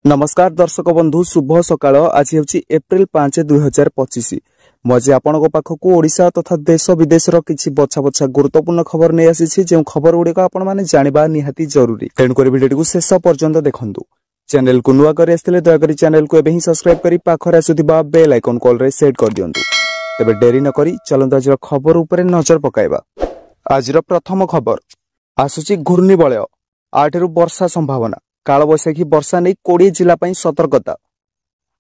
नमस्कार दर्शक बंधु शुभ सकाळ। आज ହେଉଛି एप्रिल 5 2025। मजे आपणक पाखक ओडिशा तथा देश विदेश किछि बछा बछा गुरुत्वपूर्ण खबर नै आसीछि जे खबर गुडी आपण माने जानिबा निहाती जरूरी। तेणु कर वीडियो को शेष पर्यंत देखंतु। चैनल को नुआ करी आस्थिले दया करी चैनल को एबे ही सब्सक्राइब करी पाखरे आसुथिबा बेल आइकन कॉल रे सेट कर दियंतु। तबे देरी न करी चलंतु आज खबर ऊपर नजर पकाइबा। आज प्रथम खबर आसुछि घूर्णिबलय 8 रु वर्षा संभावना। कालबैशाखी वर्षा नहीं 20 जिला सतर्कता।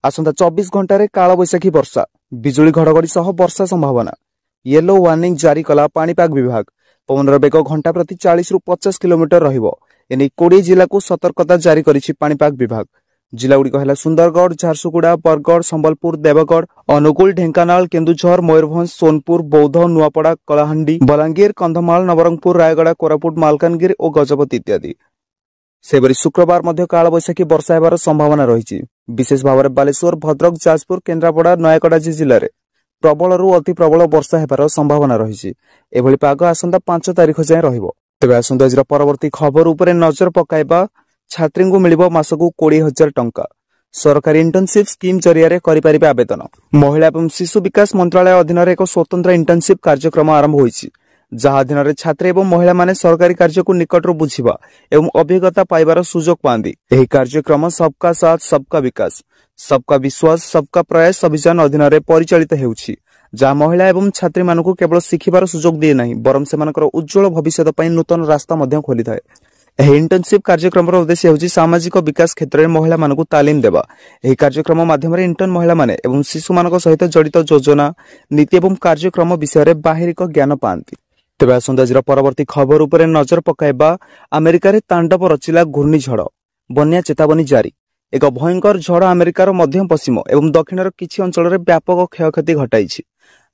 आसंता 24 घंटे कालबैशाखी वर्षा बिजुली घड़घड़ी सह वर्षा संभावना। येलो वार्निंग जारी कला पाणीपाग विभाग। पवनर बेग घंटा प्रति 40 रु 50 किलोमीटर रहिबो। एने 20 जिला को सतर्कता जारी करिछि पाणीपाग विभाग। जिला गुडी कहला सुंदरगढ़, झारसुगुड़ा, बरगढ़, संबलपुर, देवगढ़, अनुगुल, ढेंकानाल, केन्दुझर, मयूरभंज, सोनपुर, बौद्ध, नुआपड़ा, कलाहांडी, बलांगीर, कंधमाल, नवरंगपुर, रायगड़ा, कोरापुट, मालकानगिरी और गजपति इत्यादि। सेबरी शुक्रवार मध्य कालबैशाखी वर्षा हेबार संभावना रही। विशेष भाव में बालेश्वर, भद्रक, जाजपुर, केन्द्रापड़ा, नयागड़ जिले में प्रबल रु अति प्रबल वर्षा हेबार संभावना रही। एभली पाग आसंता 5 तारिख जाए रहिबो। तेबे आसंता आज परवर्ती खबर उपरे नजर पकाइबा। छात्री को मिलिबो मासकु 20,000 टंका। सरकारी इंटर्नशिप स्कीम जरिया करिपारिबे आवेदन। महिला एवं शिशु विकास मंत्रालय अधीन एक स्वतंत्र इंटर्नशिप कार्यक्रम आरंभ होईछि, जहा अधीन छात्री एवं महिला माने सरकारी कार्य को निकटरू बुझिबा एवं अभिज्ञता पाइबार सुजोग पांदी। एही कार्यक्रम सबका साथ सबका विकास, सबका विश्वास, सबका प्रयास अभियान अधीन परिचालित हेउछि, जहा महिला एवं छात्री मानकु केवल शिखिबार सुजोग दिए नाही बरम सेमानकर उज्जवल भविष्य पई नूतन रास्ता मध्य खोली थाए। एही इंटर्नशिप कार्यक्रम उद्देश्य हेउछि सामाजिक विकास क्षेत्र में महिला मानकु तालीम देबा। एही कार्यक्रम माध्यम रे इंटर्न महिला माने एवं शिशु मानक सहित जड़ित योजना, नीति एवं कार्यक्रम विषय रे बाहिरिक ज्ञान पांती। तेबे आसंता आज परवर्ती खबर उपरे नजर पकाइबा। अमेरिका रे तांडव रचिला घूर्णिझड़, बन्या चेतावनी जारी। एक भयंकर झड़ अमेरिकार मध्य पश्चिम एवं दक्षिणर किछि अंचल रे व्यापक क्षयक्षति घटाइछि,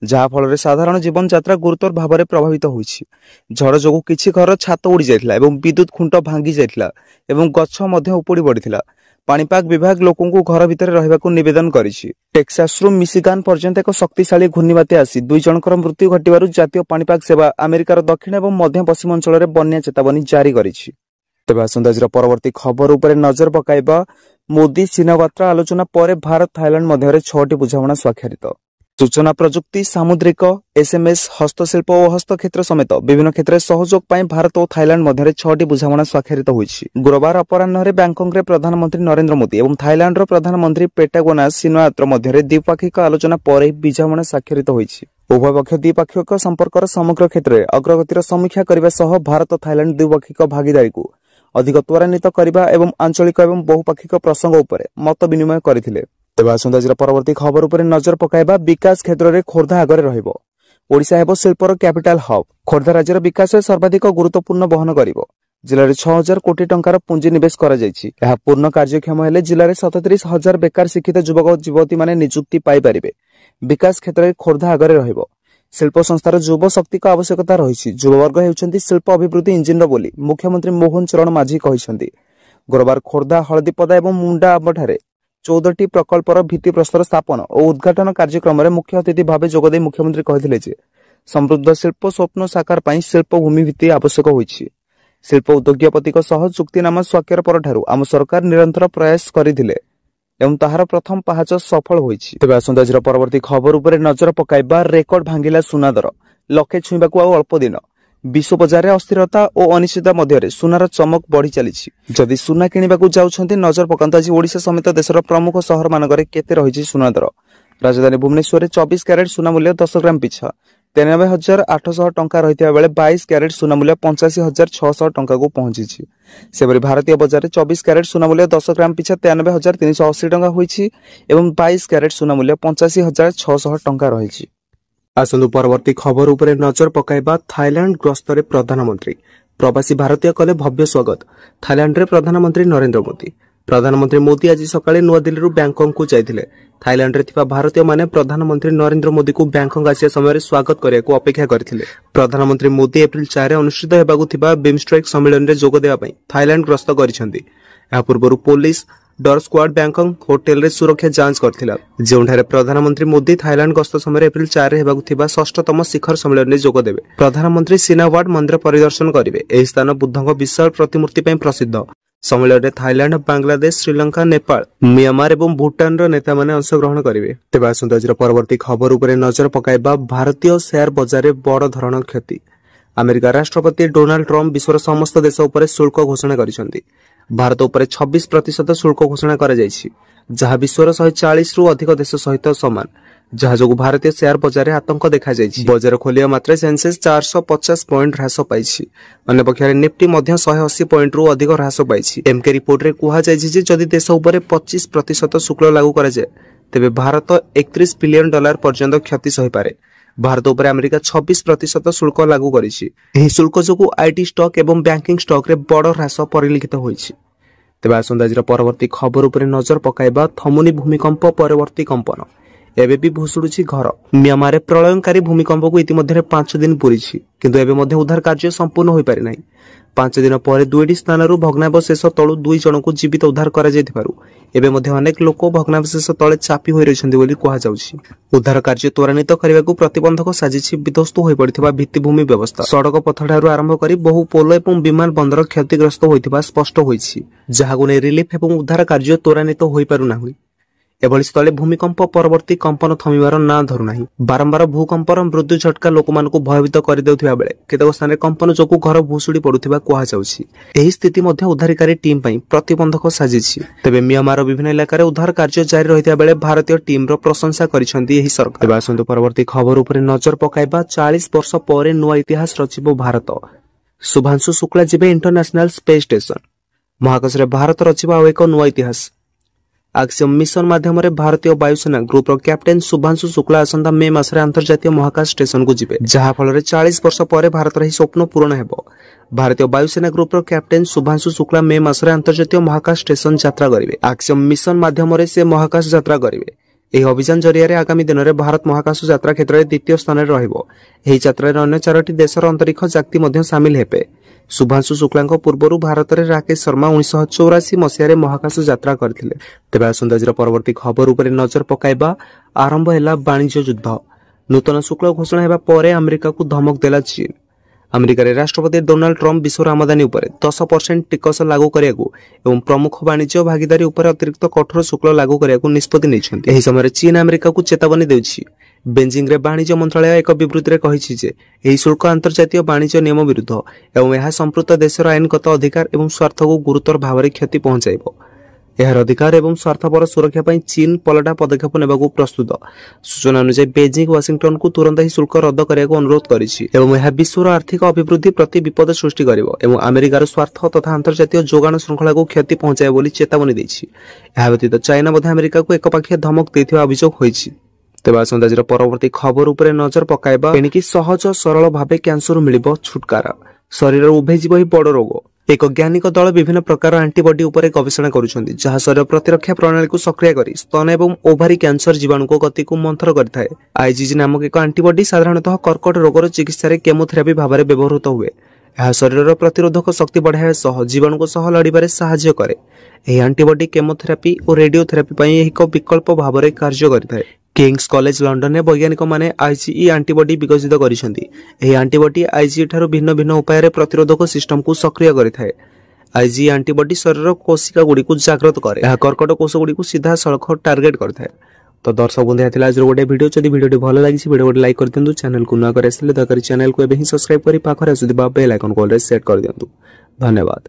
जहा फल साधारण जीवन यात्रा गुरुतर भाव में प्रभावित होइछि। झड़ जोगु किछि घर छात उड़ी जाइथिला एवं विद्युत खुंट भांगी जाइथिला एवं गछ मध्य उपुड़ी पड़िथिला। पाणीपाग विभाग लोकों को घर भितर रहिबाकु निवेदन करिछि। टेक्सास रु मिशिगान पर्यंत एक शक्तिशाली घूर्णिबात्या आसी 2 जनकर मृत्यु घटिबारु जातीय पाणीपाग सेवा अमेरिकार दक्षिण एवं मध्य पश्चिम अंचल रे बन्या चेतावनी जारी करिछि। तेबे आसंता आज परवर्ती खबर उपरे नजर पकाइबा। मोदी चीन यात्रा आलोचना पर भारत थाईलैंड मध्य 6टी बुझामणा स्वाक्षरित। सूचना प्रजुक्ति, सामुद्रिक, एसएमएस, हस्तशिल्प और हस्तक्षेत्र समेत विभिन्न क्षेत्र में सहयोग पाई भारत और थाईलैंड मध्य 6टी बुझामणा स्वाक्षरित होइछि। गुरुवार अपराह्न बैंकॉक रे प्रधानमंत्री नरेंद्र मोदी और थाईलैंड रो प्रधानमंत्री पेटागोनास सिनोयात्र मध्य द्विपाक्षिक आलोचना पर बुझामणा स्वाक्षरित होइछि। उभय पक्ष द्विपाक्षिक संपर्कर समग्र क्षेत्र में अग्रगतिर समीक्षा करने सह भारत थाईलैंड द्विपाक्षिक भागीदारी को अधिक त्वरान्वित करने एवं आंचलिक एवं बहुपाक्षिक प्रसंग उपर मत विनिमय करथिले। तेबे आसंता आज परवर्ती खबर उपरे नजर पकाइबा। विकास क्षेत्र में खोर्धा आगरे रहिबो। ओडिशा हेबो शिल्पर कैपिटल हब। खोर्धा राज्यर विकास में सर्वाधिक गुरुत्वपूर्ण बहन करिबो। जिले में 6,000 कोटी टंकार पुंजी निवेश करा जायछि। यह पूर्ण कार्यक्षम हेले जिले में 37,000 बेकार शिक्षित युवक युवती माने नियुक्ति पाई परिबे। विकास क्षेत्र में खोर्धा आगरे रहिबो। शिल्प संस्थार युव शक्ति को आवश्यकता रही। युववर्ग हेउछन्ति शिल्प अभिवृद्धि इंजिन बोली मुख्यमंत्री मोहन चरण माझी कहिसंति। गुरुवार खोर्धा, हळदीपदा एवं मुंडा आंबठारे 14टी प्रकल्पर भित्ति प्रस्तर स्थापन और उद्घाटन कार्यक्रम में मुख्य अतिथि भाव जोगदे मुख्यमंत्री कहिथिले जे समृद्ध शिल्प स्वप्न साकार पाई शिल्प भूमि भित्ति आवश्यक होइछि। शिल्प उद्योगपति सह चुक्तिनामा स्वाक्षर परठारु आम सरकार निरंतर प्रयास करिथिले एवं ताहार प्रथम पाहाच सफल होइछि। तेबे आसंता आज परवर्ती खबर उपरे नजर पकाइबा। रेकर्ड भांगिला सुना दर, लक्षे छुईबाकु आ अल्प दिन। विश्व बजार में अस्थिरता और अनिश्चितता मध्य सुनार चमक बढ़ी चली। जदि सुना किणवाक जाउछन्ति नजर पकांतु आज ओडिशा समेत देशर प्रमुख सहर मानकरे केते रहिछि सुना दर। राजधानी भुवनेश्वर 24 कैरेट सुना मूल्य 10 ग्राम पिछा 93,800 टंका रहिथिबा बेले 22 कैरेट सुना मूल्य 85,600 टंका को पहुंची। सेबरी भारतीय बजार में 24 कैरेट सुना मूल्य 10 ग्राम पिछा 93,380 टंका होइछि एवं 22 कैरेट सुना मूल्य 85,600 टंका रहिछि। आसंतु परवर्ती खबर उपरे नजर पकाइबा। थाईलैंड गस्तरे प्रधानमंत्री। प्रवासी भारतीय कले भव्य स्वागत। थाईलैंड रे प्रधानमंत्री नरेंद्र मोदी। प्रधानमंत्री मोदी आज सकाळे नुआ दिल्ली बैंकॉक को जाइथिले। थाईलैंड रे थिबा भारतीय माने प्रधानमंत्री नरेंद्र मोदी को बैंकॉक आसिया समय स्वागत करियाको अपेक्षा करथिले। प्रधानमंत्री मोदी एप्रिल 4 अनुष्ठित हेबाकु थिबा बिमस्ट्रेक सम्मेलन रे जोग देबा पई थाईलैंड गस्त करिसेंती। या पूर्वरु पुलिस डर स्क्वाड बैंकॉक होटेल रे सुरक्षा जांच करथिला, जेउठारे प्रधानमंत्री मोदी थाईलैंड गस्त समय एप्रिल 4 हेबाकु थिबा 6ष्ठतम शिखर सम्मेलन रे जोग देबे। प्रधानमंत्री सिनावाड मंदिर परिदर्शन करिवे। एही स्थान बुद्धଙ୍କ विशाल प्रतिमूर्ति पई प्रसिद्ध। सम्मेलन थाईलैंड, बांग्लादेश, श्रीलंका, नेपाल, म्यांमार और भूटान नेता माने अंशग्रहण करेंगे। तेज आसंता आज परवर्ती खबर उपर नजर पकाइबा भारतीय शेयर बजार में बड़ धरण क्षति। अमेरिका राष्ट्रपति डोनाल्ड ट्रम्प विश्वर समस्त देश उपर शुल्क घोषणा करिसेंती। भारत उपर 26% शुल्क घोषणा करा जायछि, जहां विश्वर 140 रु अधिक देश सहित समान, जहां जो भारतीय शेयर बजार में आतंक देखा जायछि। बजार खोलिया मात्रे सेंसेक्स 450 पॉइंट ह्रास पाइछि। अन्य पक्षरे निफ्टी मध्य 180 पॉइंट रु अधिक ह्रास पाइछि। एमके रिपोर्ट रे कुहा जायछि जे जदि देश उपर 25% शुल्क लागू करा जाय तेबे भारत $31 बिलियन पर्यंत क्षति सही पारे। भारत उपर अमेरिका 26% शुल्क लागू करिछि। एही शुल्क जोगु आईटी स्टॉक एवं बैंकिंग स्टॉक रे बड़ ह्रास परिलक्षित होइछि। तेबे आसंता आज परवर्ती खबर उपर नजर पकाइबा थमुनी भूमिकंप परवर्ती कंपन। एबे भी भुसुडुछि घर। म्यांमार प्रलयंकारी भूमिकंप को इतिमध्ये 5 दिन पूरीछि, किंतु एबे मध्ये उद्धार कार्य संपूर्ण होई पारि नाही। 5 दिन पर 2टी स्थानरू भग्नावशेष तळु 2 जनकु जीवित उद्धार करा जायथिबारु एबे मध्ये अनेक लोक भग्नावशेष तळे चापी होई रहिसंती बोली कुहा जाउछि। उद्धार कार्य त्वरान्वित करिबाकू प्रतिबंधक साजिछि विध्वस्त होई पड़िथिबा भित्तिभूमि व्यवस्था। सड़क पथठारु आरंभ करी बहु पोल एवं विमान बंदर क्षतिग्रस्त होइथिबा स्पष्ट होइछि, जहागु नै रिलीफ एवं उद्धार कार्य त्वरान्वित होई पारु नाही। एभली स्थले भूमिकंप परवर्ती कंपन थमिबार ना धरु नाही। बारंबार भूकंपर मृत्यु झटका लोकमानकु भयभीत करि देउथिबा बेले केतेक स्थान कंपन जोगु घर भूसुडी पडुथिबा कुहा जाउछि। एही स्थिति मध्ये उद्धारकारी टीम पई प्रतिबंधक साजिछि। तेबे म्यांमार विभिन्न इलाका रे उद्धार कार्य जारी रहिता बेले भारतीय टीम रो प्रशंसा करिसंती एही सरकार। तेबे आसंतु परवर्ती खबर उपरे नजर पकाइबा 40 वर्ष परे नुआ इतिहास रचिबो भारत। शुभांशु शुक्ला जिबे इंटरनेशनल स्पेस स्टेशन। महाकाश रे भारत रचिबा आ एक नुआ इतिहास। आक्सियम मिशन माध्यम भारतीय वायुसेना ग्रुप रो कैप्टेन शुभांशु शुक्ला आसंता मे मासरे अंतर्जातीय महाकाश स्टेशन को जिबे, जहां फल 40 वर्ष पर भारत रे स्वप्न पूर्ण हेबो। भारतीय वायुसेना ग्रुप रो कैप्टेन शुभांशु शुक्ला मे मासरे अंतर्जातीय महाकाश स्टेशन यात्रा करिवे। आक्सियम मिशन माध्यम से महाकाश यात्रा करिवे। एही अभियान जरिया आगामी दिन में भारत महाकाश यात्रा क्षेत्र में द्वितीय स्थान में रहिबो। एही यात्रा रे अन्य 4टी देशर अंतरिक्ष यात्री मध्य शामिल हेबे। शुभांशु शुक्ला पूर्व भारत में राकेश शर्मा 1984 मसीह महाकाश यात्रा करथिले। तेबे आसंता आज परवर्ती खबर उपर नजर पकाइबा आरंभ हैला वाणिज्य युद्ध। नूतन शुल्क घोषणा हेबा परे अमेरिका को धमक देला चीन। अमेरिका रे राष्ट्रपति डोनाल्ड ट्रम्प विश्वर आमदानी उपर 10% टिकस लागू करियाकू एवं प्रमुख वाणिज्य भागीदारी उपर अतिरिक्त कठोर शुल्क लागू करियाकू निष्पत्ति नैछन्ति। एही समय चीन अमेरिका को चेतावनी देउछि। बेजिंग रे वाणिज्य मंत्रालय एक विबृति रे कहिछि जे एही शुल्क अंतर्जातीय वाणिज्य नियम विरुद्ध एवं यह संप्रत देशर आईनगत अधिकार एवं स्वार्थ को गुरुतर भाव में क्षति पहुंचाइबो। एहार अधिकार एवं स्वार्थपर सुरक्षा पई चीन पलटा पदक्षेप नेबाकू प्रस्तुत। सूचना अनुसार बेजिंग वाशिंगटन को तुरंत ही शुल्क रद्द करने अनुरोध करिछि एवं यह विश्वर आर्थिक अभिवृद्धि प्रति विपद सृष्टि करिवो एवं अमेरिकार स्वार्थ तथा अंतर्जातीय जोगाण श्रृंखला को क्षति पहुंचाइबो बोली चेतावनी दैछि। एहा व्यतीत चाइना मध्ये अमेरिका को एकपाखिया धमक दैथिबा अभियोग होइछि। तेबे आसंता आज परवर्ती खबर उपरे नजर पकाइबा एणिकी सहज सरल भावे कैंसर मिलिबो छुटकारा। शरीर उभे जीव ही बड़ रोग। एक वैज्ञानिक दल विभिन्न प्रकार एंटीबॉडी उपर गवेषणा करुछन्ति, जहाँ शरीर प्रतिरक्षा प्रणाली को सक्रिय करी स्तन एवं ओभारी कैंसर जीवाणु को गति को मंथर करथाय। आईजीजी नामक एक एंटीबॉडी साधारणतः कर्कट रोगर चिकित्सा रे केमोथेरापी भाव में व्यवहृत हुए। यह शरीर प्रतिरोधक शक्ति बढ़ाया सह जीवाणु को सह लड़िबारे सहायता करे। एही एंटीबॉडी केमोथेरापी और रेडियोथेरापी पई एक विकल्प भाव में कार्य करथाय। किंग्स कॉलेज लंडन में वैज्ञानिक माने आईजीई एंटीबॉडी विकसित करिसेंती। एही एंटीबॉडी आईजीई ठारो भिन्न भिन्न उपाय रे प्रतिरोधक सिस्टम को सक्रिय करिथाय। आईजीई एंटीबॉडी शरीर कोशिका गुडी को जागृत करे। यह कर्कट कोष गुडी को सीधा सड़क टार्गेट करथाय। तो दर्शक बंधु हेतिला आज गोटे वीडियो जदि वीडियोटी भल लागिछि वीडियो गोटे लाइक कर दियंतु। चैनल को न करे आसिले दया करी चैनल को एबे ही सब्सक्राइब करी पाखरे आसुथिबा बेल आइकन को ऑल सेट कर दियंतु। धन्यवाद।